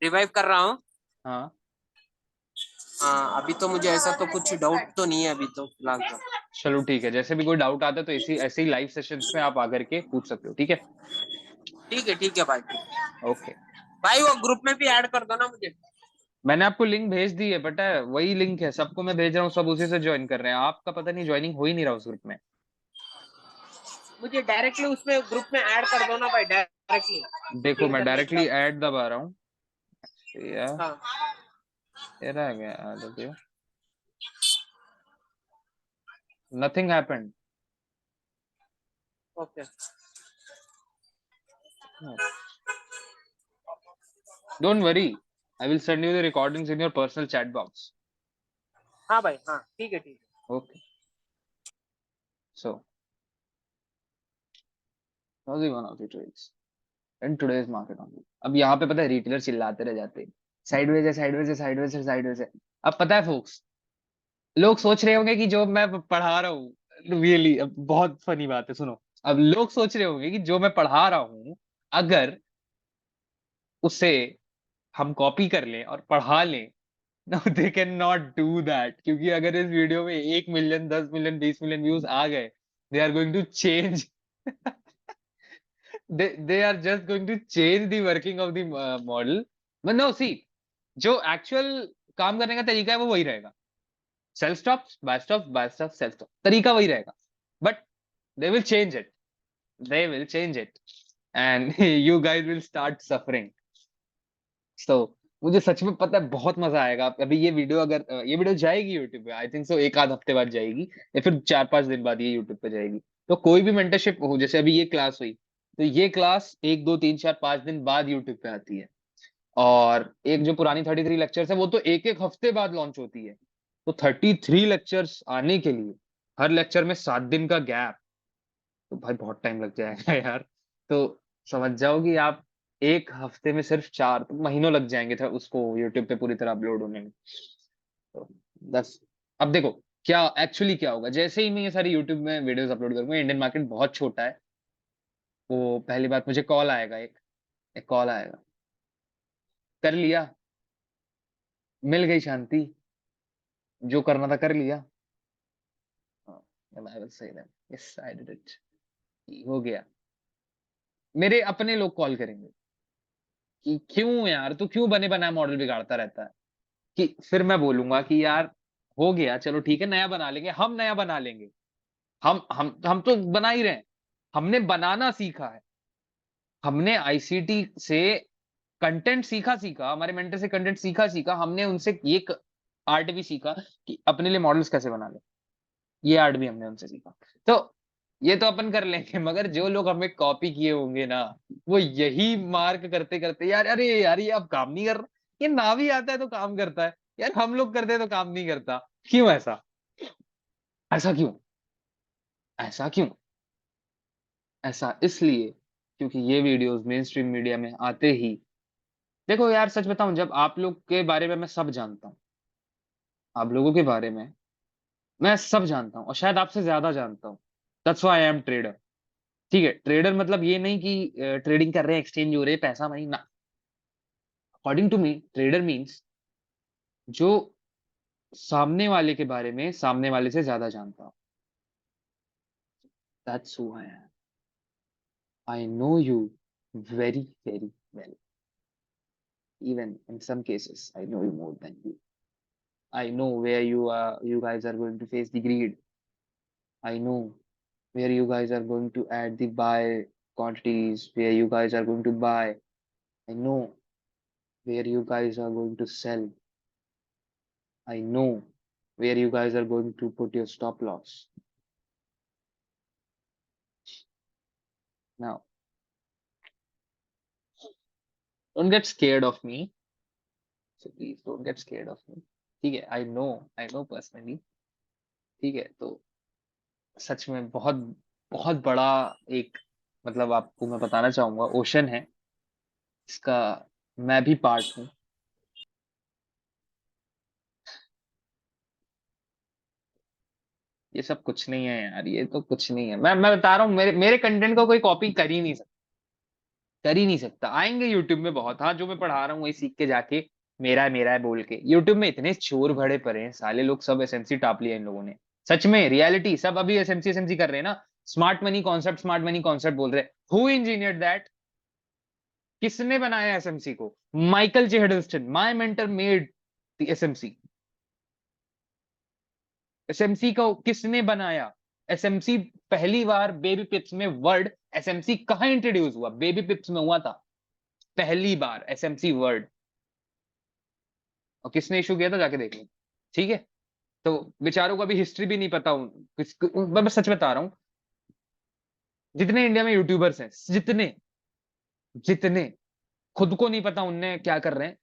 रिवाइव कर रहा हूँ।
हाँ
हाँ, अभी तो मुझे ऐसा तो कुछ डाउट तो नहीं है अभी तो फिलहाल तो।
चलो ठीक है, जैसे भी कोई डाउट आता है तो ऐसे ऐसे ही लाइव सेशंस में आप आकर के पूछ सकते हो, ठीक है?
ठीक है भाई।
ओके।
भाई वो ग्रुप में भी ऐड कर दो ना मुझे।
मैंने आपको लिंक भेज दी है, पता है, वही लिंक है सबको मैं भेज रहा हूँ, सब उसी से ज्वाइन कर रहे हैं। आपका पता नहीं ज्वाइनिंग हो ही नहीं रहा उस ग्रुप में।
मुझे डायरेक्टली उसमें ग्रुप में ऐड कर दो ना भाई, डायरेक्टली
देखो
पिन
मैं
करने के
डायरेक्टली
बाद।
ऐड दबा रहा हूँ।
हाँ।
ये रह गया, nothing happened.
Okay.
Don't worry, I will send you the recordings in your personal chat box.
हाँ भाई, हाँ ठीक है।
Okay. So was one of the trades in today's market only. अब यहाँ पे पता है रिटेलर चिल्लाते रह जाते हैं, साइडवेज है, साइडवेज है, साइडवेज है, साइडवेज है। अब पता है फोक्स, लोग सोच रहे होंगे कि जो मैं पढ़ा रहा हूँ, रियली बहुत फनी बात है, सुनो। अब लोग सोच रहे होंगे कि जो मैं पढ़ा रहा हूँ, अगर उसे हम कॉपी कर लें और पढ़ा लें, no they can not do that, क्योंकि अगर इस वीडियो में 1 मिलियन, 10 मिलियन, 20 मिलियन व्यूज आ गए, they are going to change, they are just going to change the working of the model. But no, see, जो एक्चुअल काम करने का तरीका है वो वही रहेगा। Sell stop, buy stop, buy stop, sell stop, तरीका वही रहेगा। But they will change it, they will change it, and you guys will start suffering. So मुझे सच में पता है बहुत मजा आएगा। अभी ये वीडियो, अगर ये वीडियो जाएगी यूट्यूब पे, आई थिंक सो एक आध हफ्ते बाद जाएगी, या फिर 4-5 दिन बाद ये यूट्यूब पे जाएगी। तो कोई भी मेंटरशिप हो, जैसे अभी ये क्लास हुई, तो ये क्लास 1, 2, 3, 4, 5 दिन बाद यूट्यूब पे आती है। और एक जो पुरानी 33 लेक्चर्स है, वो तो एक एक हफ्ते बाद लॉन्च होती है। तो 33 लेक्चर्स आने के लिए, हर लेक्चर में 7 दिन का गैप, तो भाई बहुत टाइम लग जाएगा यार। तो समझ जाओ कि आप एक हफ्ते में सिर्फ 4, तो महीनों लग जाएंगे था उसको यूट्यूब पे पूरी तरह अपलोड होने में। तो बस, अब देखो क्या एक्चुअली क्या होगा। जैसे ही मैं ये सारी यूट्यूब में वीडियोस अपलोड करूंगा, इंडियन मार्केट बहुत छोटा है, वो पहली बात, मुझे कॉल आएगा, एक कॉल आएगा, कर लिया, मिल गई शांति, जो करना था कर लिया। I will say that yes I did it, हो गया। मेरे अपने लोग कॉल करेंगे कि क्यों यार, तू क्यों बने बनाए मॉडल बिगाड़ता रहता है। कि फिर मैं बोलूंगा कि यार हो गया, चलो ठीक है, नया बना लेंगे, हम नया बना लेंगे। हम तो बना ही रहे हैं। हमने बनाना सीखा है। हमने आईसीटी से कंटेंट सीखा सीखा, हमारे मेंटर से कंटेंट सीखा सीखा, हमने उनसे ये आर्ट भी सीखा कि अपने लिए मॉडल्स कैसे बना ले। ये आर्ट भी हमने उनसे सीखा। तो ये तो अपन कर लेंगे, मगर जो लोग हमें कॉपी किए होंगे ना, वो यही मार्क करते करते, यार अरे यार ये अब काम नहीं कर रहा, ये ना भी आता है तो काम करता है, यार हम लोग करते हैं तो काम नहीं करता, क्यों ऐसा, ऐसा क्यों, ऐसा क्यों? ऐसा इसलिए क्योंकि ये वीडियोस मेन स्ट्रीम मीडिया में आते ही, देखो यार सच बताऊं, जब आप लोग के बारे में मैं सब जानता हूँ, आप लोगों के बारे में मैं सब जानता हूँ, और शायद आपसे ज्यादा जानता हूँ। That's why I am trader. ठीक है, ट्रेडर मतलब ये नहीं कि ट्रेडिंग कर रहे हैं, एक्सचेंज हो रहे हैं, पैसा नहीं ना। According to me, trader means जो सामने वाले के बारे में सामने वाले से ज्यादा जानता हो। That's who I am. I know you very very well, even in some cases I know you more than you. I know where you guys are going to face the greed. I know where you guys are going to add the buy quantities, where you guys are going to buy. I know where you guys are going to sell. I know where you guys are going to put your stop loss. Now, don't get scared of me. So please don't get scared of me. ठीक है, I know personally. ठीक है, तो सच में बहुत बहुत बड़ा एक, मतलब आपको मैं बताना चाहूंगा, ओशन है इसका, मैं भी पार्ट हूँ। ये सब कुछ नहीं है यार, ये तो कुछ नहीं है। मैं बता रहा हूँ, मेरे मेरे कंटेंट को कोई कॉपी कर ही नहीं सकता, कर ही नहीं सकता। आएंगे यूट्यूब में बहुत, हाँ जो मैं पढ़ा रहा हूँ वही सीख के जाके मेरा है बोल के, यूट्यूब में इतने चोर भरे पड़े हैं साले लोग, सब एसएमसी टाप लिया इन लोगों ने। सच में रियलिटी, सब अभी एसएमसी कर रहे हैं ना, स्मार्ट मनी कॉन्सेप्ट बोल रहे हैं। Who engineered that? किसने बनाया एसएमसी को? Michael J Hiddleston, my mentor made the SMC. SMC को किसने बनाया? एसएमसी पहली बार बेबी पिप्स में, वर्ड एसएमसी कहां इंट्रोड्यूस हुआ? बेबी पिप्स में हुआ था पहली बार एसएमसी वर्ड। और किसने इशू किया था, जाके देख लो। ठीक है, तो बेचारों को अभी हिस्ट्री भी नहीं पता। मैं बस सच बता रहा हूँ, जितने इंडिया में यूट्यूबर्स हैं, जितने जितने खुद को नहीं पता उनने क्या कर रहे हैं,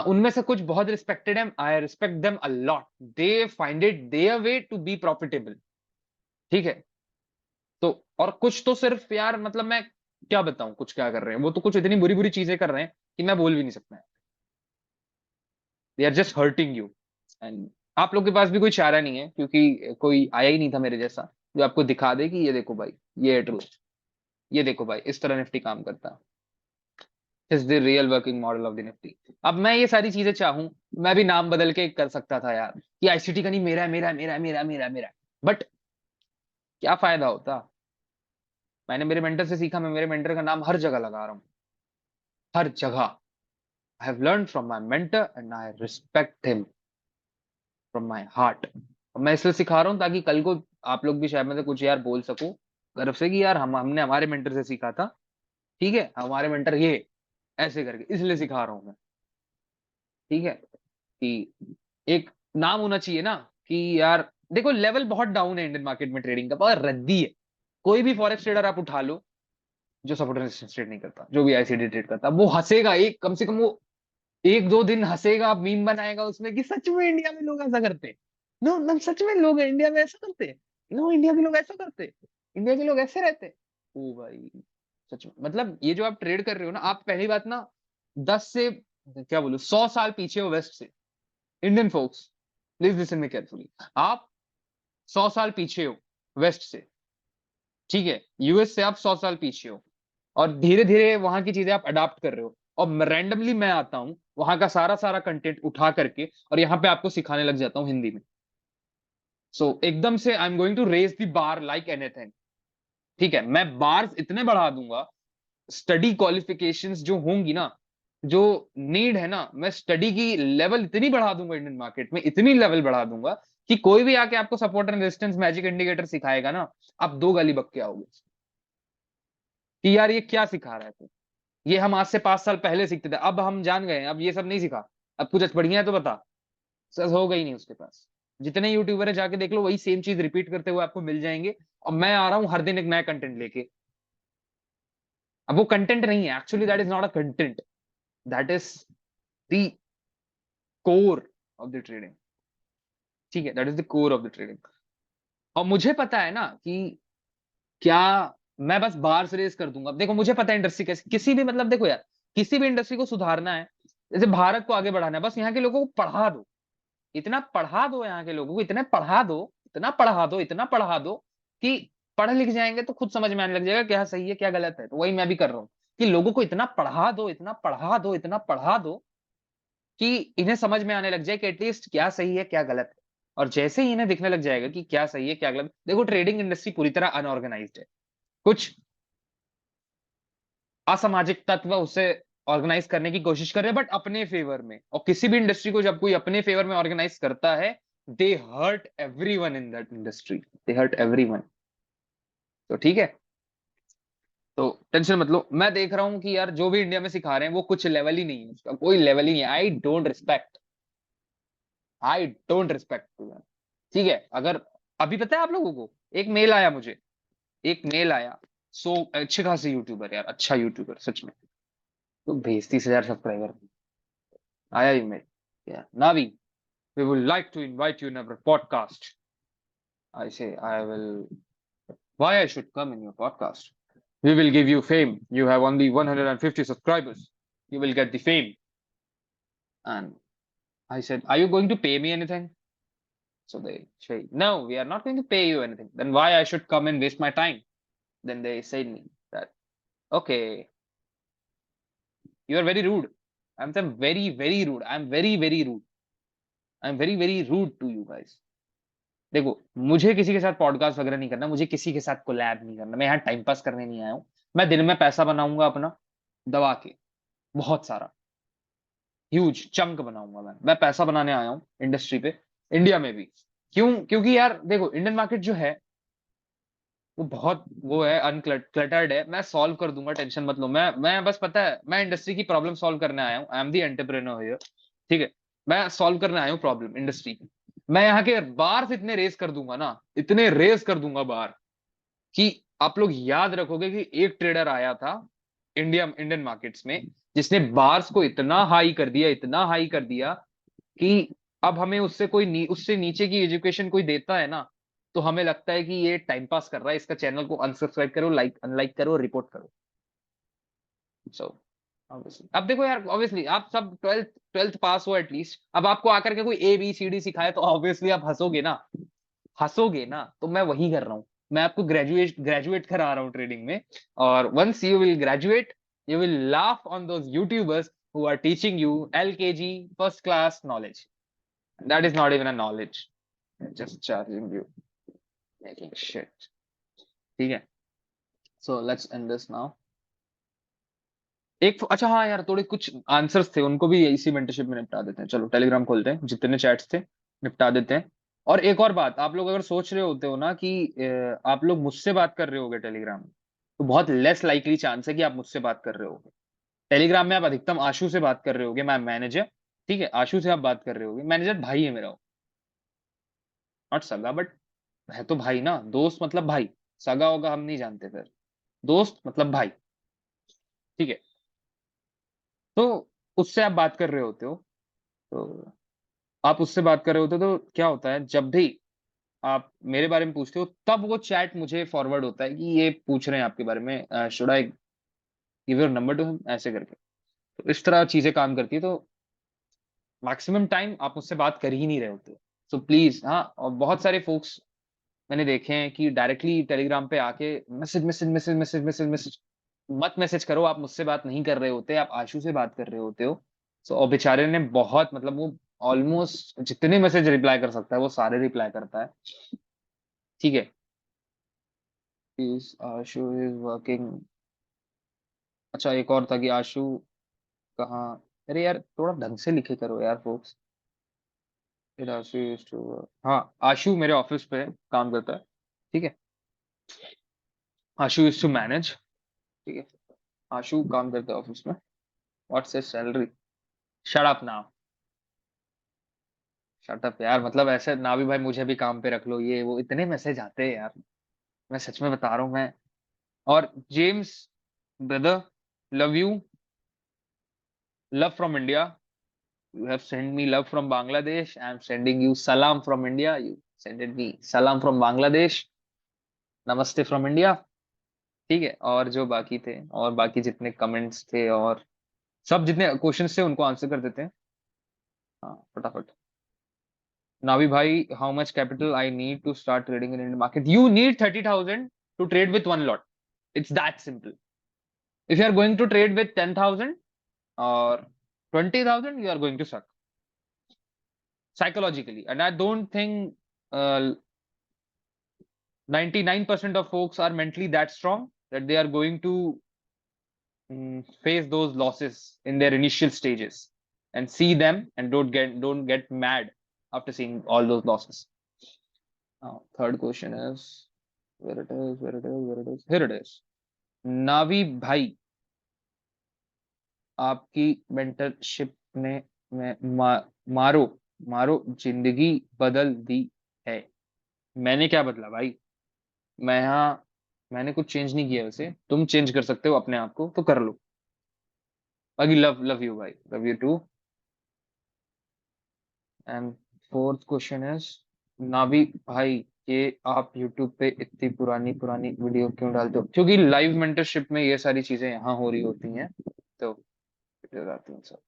उनमें से कुछ बहुत रिस्पेक्टेड हैं, I respect them a lot. They find it their way to be profitable. ठीक है, तो और कुछ तो सिर्फ यार, मतलब मैं क्या बताऊं कुछ क्या कर रहे हैं, वो तो कुछ इतनी बुरी बुरी चीजें कर रहे हैं कि मैं बोल भी नहीं सकता। They are just hurting you, and आप लोग के पास भी कोई चारा नहीं है, क्योंकि कोई आया ही नहीं था मेरे जैसा जो आपको दिखा दे कि ये देखो भाई, ये है ट्रू, ये देखो भाई इस तरह निफ्टी काम करता है, is the real working model of the Nifty. अब मैं ये सारी चीजें चाहूं, मैं भी नाम बदल के कर सकता था यार, कि आईसीटी का नहीं, मेरा है, मेरा है, मेरा है, मेरा है, मेरा है, मेरा है। बट क्या फायदा होता। मैंने मेरे मेंटर से सीखा, मैं मेरे मेंटर का नाम हर जगह लगा रहा हूँ, हर जगह। I have learn from my mentor and I respect him from my heart. मैं इसलिए सिखा रहा हूँ ताकि कल को आप लोग भी शायद मुझे कुछ यार बोल सको गर्व से कि यार हमने हमारे मेंटर से सीखा था, ठीक है, हमारे मेंटर ये ऐसे करके, इसलिए सिखा रहा हूँ मैं। ठीक है, कि एक नाम होना चाहिए ना, कि यार देखो लेवल बहुत डाउन है इंडियन मार्केट में, ट्रेडिंग का बहुत रद्दी है। कोई भी फॉरेक्स ट्रेडर आप उठा लो जो सपोर्ट रेजिस्टेंस ट्रेड नहीं करता, जो भी आईसीडी ट्रेड करता, वो हंसेगा, एक कम से कम वो एक दो दिन हंसेगा, मीम बनाएगा उसमें कि सच में इंडिया में लोग ऐसा करते। नो नो, सच में लोग इंडिया में ऐसा करते। नो, इंडिया के लोग ऐसा करते, इंडिया के लोग ऐसे रहते। ओ भाई, सच में मतलब ये जो आप ट्रेड कर रहे हो ना, आप पहली बात ना 10 से क्या बोलूं 100 साल पीछे हो वेस्ट से। Indian folks, please listen me carefully. आप 100 साल पीछे हो वेस्ट से, ठीक है, यूएस से आप 100 साल पीछे हो, और धीरे धीरे वहां की चीजें आप अडाप्ट कर रहे हो, और रैंडमली मैं आता हूं वहां का सारा सारा कंटेंट उठा करके और यहाँ पे आपको सिखाने लग जाता हूँ हिंदी में। सो एकदम से I am going to raise the bar like anything. ठीक है, मैं बार्स इतने बढ़ा दूंगा, स्टडी क्वालिफिकेशंस जो होंगी ना, जो नीड है ना, मैं स्टडी की लेवल इतनी बढ़ा दूंगा इंडियन मार्केट में, इतनी लेवल बढ़ा दूंगा कि कोई भी आके आपको support and resistance magic indicator सिखाएगा ना, आप दो गाली बक के आओगे कि यार ये क्या सिखा रहा है तू। ये हम आज से 5 साल पहले सीखते थे, अब हम जान गए हैं, अब ये सब नहीं सिखा। अब कुछ बढ़िया है तो बता। सर होगा ही नहीं उसके पास। जितने यूट्यूबर है जाके देख लो, वही सेम चीज रिपीट करते हुए आपको मिल जाएंगे। और मैं आ रहा हूँ हर दिन एक नया कंटेंट लेके। अब वो कंटेंट नहीं है, actually that is not a content, that is the core of the trading. ठीक है, that is the core of the trading. और मुझे पता है ना कि क्या, मैं बस बाहर से रेस कर दूंगा। देखो मुझे पता है इंडस्ट्री कैसे, किसी भी मतलब देखो यार, किसी भी इंडस्ट्री को सुधारना है, जैसे भारत को आगे बढ़ाना है, बस यहाँ के लोगों को पढ़ा दो, इतना पढ़ा दो, यहाँ के लोगों को इतना पढ़ा दो, इतना पढ़ा दो, इतना पढ़ा दो कि पढ़ लिख जाएंगे तो खुद समझ में आने लग जाएगा क्या सही है क्या गलत है। तो वही मैं भी कर रहा हूँ कि लोगों को इतना पढ़ा दो, इतना पढ़ा दो, इतना पढ़ा दो कि इन्हें समझ में आने लग जाए कि एटलीस्ट क्या सही है क्या गलत है। और जैसे ही इन्हें दिखने लग जाएगा कि क्या सही है क्या गलत, देखो ट्रेडिंग इंडस्ट्री पूरी तरह अनऑर्गेनाइज्ड है। कुछ असामाजिक तत्व उसे ऑर्गेनाइज करने की कोशिश कर रहे हैं, बट अपने फेवर में। और किसी भी इंडस्ट्री को जब कोई अपने फेवर में ऑर्गेनाइज करता है, they hurt everyone in that industry, they hurt everyone. तो ठीक है, तो टेंशन मत लो। मैं देख रहा हूँ कि यार जो भी इंडिया में सिखा रहे हैं वो कुछ लेवल ही नहीं है, उसका कोई लेवल ही नहीं है। I don't respect, I don't respect to them. ठीक है, अगर अभी पता है आप लोगों को, एक मेल आया मुझे, एक मेल आया। सो अच्छे खासे यूट्यूबर यार, अच्छा यूट्यूबर सच में, तो भेज 30,000 सब्सक्राइबर आया email, Navi, we would like to invite you in our podcast. I say, I will, why I should come in your podcast? We will give you fame. You have only 150 subscribers. You will get the fame. And I said, are you going to pay me anything? So they say, no, we are not going to pay you anything. Then why I should come and waste my time? Then they said me that, okay, you are very rude. I'm very, very rude. I'm very, very rude. I'm very, very rude to you guys. देखो मुझे किसी के साथ podcast वगैरह नहीं करना, मुझे किसी के साथ कोलैब नहीं करना, मैं यहाँ टाइम पास करने नहीं आया हूँ। मैं दिन में पैसा बनाऊंगा अपना दबा के, बहुत सारा ह्यूज चंक बनाऊंगा। मैं पैसा बनाने आया हूँ इंडस्ट्री पे, इंडिया में भी। क्यों? क्योंकि यार देखो इंडियन मार्केट जो है वो बहुत वो है, अनक्लटर्ड है। मैं सॉल्व कर दूंगा, टेंशन मत लो। मैं बस पता है मैं इंडस्ट्री की प्रॉब्लम सॉल्व करने आया हूँ। I am the entrepreneur here. ठीक है, मैं सॉल्व करने आया हूँ प्रॉब्लम इंडस्ट्री की। मैं यहाँ के बार से इतने रेस कर दूंगा ना, इतने रेस कर दूंगा बार, कि आप लोग याद रखोगे कि एक ट्रेडर आया था इंडियन मार्केट्स में, जिसने बार्स को इतना हाई कर दिया, इतना हाई कर दिया कि अब हमें उससे उससे नीचे की एजुकेशन कोई देता है ना, तो हमें लगता है कि ये टाइम पास कर रहा है, इसका चैनल को अनसब्सक्राइब करो, लाइक अनलाइक करो, रिपोर्ट करो। सो ऑब्वियसली अब देखो यार, ऑब्वियसली आप सब ट्वेल्थ ट्वेल्थ पास हो एटलीस्ट, अब आपको आकर के कोई ABCD सिखाए तो ऑब्वियसली आप हंसोगे ना, हंसोगे ना, तो मैं वही कर रहा हूँ, मैं आपको ग्रेजुएट ग्रेजुएट करा रहा हूँ ट्रेडिंग में। और once you will graduate, you will laugh on those YouTubers who are teaching you LKG first class knowledge, that is not even a knowledge, just charging you, making shit. ठीक है, so let's end this now. एक अच्छा हाँ यार, थोड़े कुछ answers थे, उनको भी इसी मेंटरशिप में निपटा देते हैं। चलो टेलीग्राम खोलते हैं, जितने चैट्स थे निपटा देते हैं। और एक और बात, आप लोग अगर सोच रहे होते हो ना कि आप लोग मुझसे बात कर रहे होगे टेलीग्राम में, तो बहुत लेस लाइकली चांस है कि आप मुझसे बात कर रहे होगे। टेलीग्राम में आप अधिकतम आशु से बात कर रहे होगे, मैं मैनेजर, ठीक है, आशु से आप बात कर रहे होगे, मैनेजर भाई है मेरा, नॉट सगा, बट है तो भाई ना, दोस्त मतलब भाई, सगा होगा हम नहीं जानते फिर, दोस्त मतलब भाई, ठीक है। तो उससे आप बात कर रहे होते हो, तो आप उससे बात कर रहे होते हो, तो क्या होता है, जब भी आप मेरे बारे में पूछते हो तब वो चैट मुझे फॉरवर्ड होता है कि ये पूछ रहे हैं आपके बारे में, should I give your number two him, ऐसे करके। तो इस तरह चीजें काम करती है, तो मैक्सिमम टाइम आप मुझसे बात कर ही नहीं रहे होते। सो प्लीज, हाँ, और बहुत सारे फोक्स मैंने देखे हैं कि डायरेक्टली टेलीग्राम पे आके message message message message message message, मत मैसेज करो, आप मुझसे बात नहीं कर रहे होते, आप आशु से बात कर रहे होते हो। सो और बेचारे ने बहुत, मतलब वो ऑलमोस्ट जितने मैसेज रिप्लाई कर सकता है वो सारे रिप्लाई करता है, ठीक है। Is Ashu is working. अच्छा एक और था कि आशु कहाँ, अरे यार थोड़ा ढंग से लिखे करो यार फोक्स। फिर आशु used to work- हाँ, आशु मेरे ऑफिस पे काम करता है, ठीक है। आशु यूज टू मैनेज, ठीक है, आशु काम करता है ऑफिस में। What's his salary? Shut up now, shut up यार, मतलब ऐसे ना भी भाई, मुझे भी काम पे रख लो, ये वो इतने मैसेज आते हैं यार, मैं सच में बता रहा हूँ मैं। और James brother, love you, love from India, you have sent me love from Bangladesh, I am sending you salam from India, you sended me salam from Bangladesh, नमस्ते फ्रॉम इंडिया, ठीक है। और जो बाकी थे, और बाकी जितने कमेंट्स थे और सब जितने क्वेश्चंस थे उनको आंसर कर देते हैं, हाँ फटाफट। नावी भाई, how much capital I need to start trading in Indian market? You need 30,000 to trade with one lot, it's that simple. If you are going to trade with 10,000 और 20,000, you are going to suck psychologically, and I don't think 99% of folks are mentally that strong that they are going to face those losses in their initial stages and see them and don't get mad after seeing all those losses. Now, third question is where it is, where it is, where it is. Here it is. नावी भाई, आपकी mentorship ने मारो मारो जिंदगी बदल दी है। मैंने क्या बदला भाई, मैं यहाँ, मैंने कुछ चेंज नहीं किया, वैसे तुम चेंज कर सकते हो अपने आप को तो कर लो। बाकी लव लव यू भाई, love you too. And fourth question is, नावी भाई, ये आप यूट्यूब पे इतनी पुरानी पुरानी वीडियो क्यों डालते हो? क्योंकि लाइव मेंटरशिप में ये सारी चीजें यहाँ हो रही होती हैं, तो वीडियो आती हैं सब।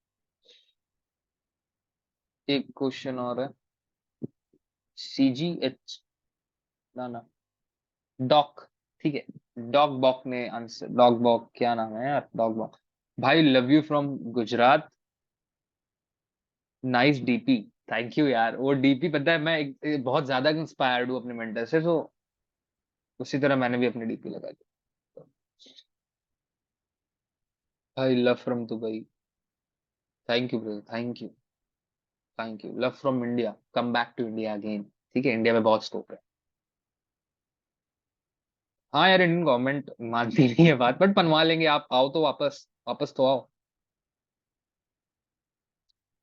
एक क्वेश्चन और है, CGH, ना ना, डॉक, ठीक है, डॉग बॉक ने आंसर, डॉग बॉक क्या नाम है यार, डॉग बॉक भाई, love you from Gujarat, nice DP, thank you यार। वो डीपी पता है, मैं बहुत ज्यादा इंस्पायर्ड हूँ अपने मेंटर से, तो उसी तरह मैंने भी अपनी डीपी लगा दी। भाई love from Dubai, thank you brother, thank you, thank you. Love from India, come back to India again, ठीक है, इंडिया में बहुत स्कोप है। हाँ यार, इंडियन गवर्नमेंट मानती नहीं है बात, बट बनवा लेंगे, आप आओ तो वापस, वापस तो आओ।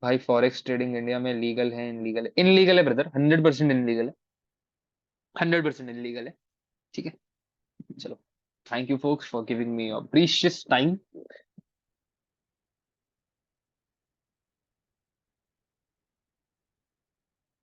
भाई फॉरेक्स ट्रेडिंग इंडिया में लीगल है इनलीगल है? इनलीगल है ब्रदर, 100% इनलीगल है, 100% इनलीगल है, ठीक है। चलो, thank you focus for giving me your precious time.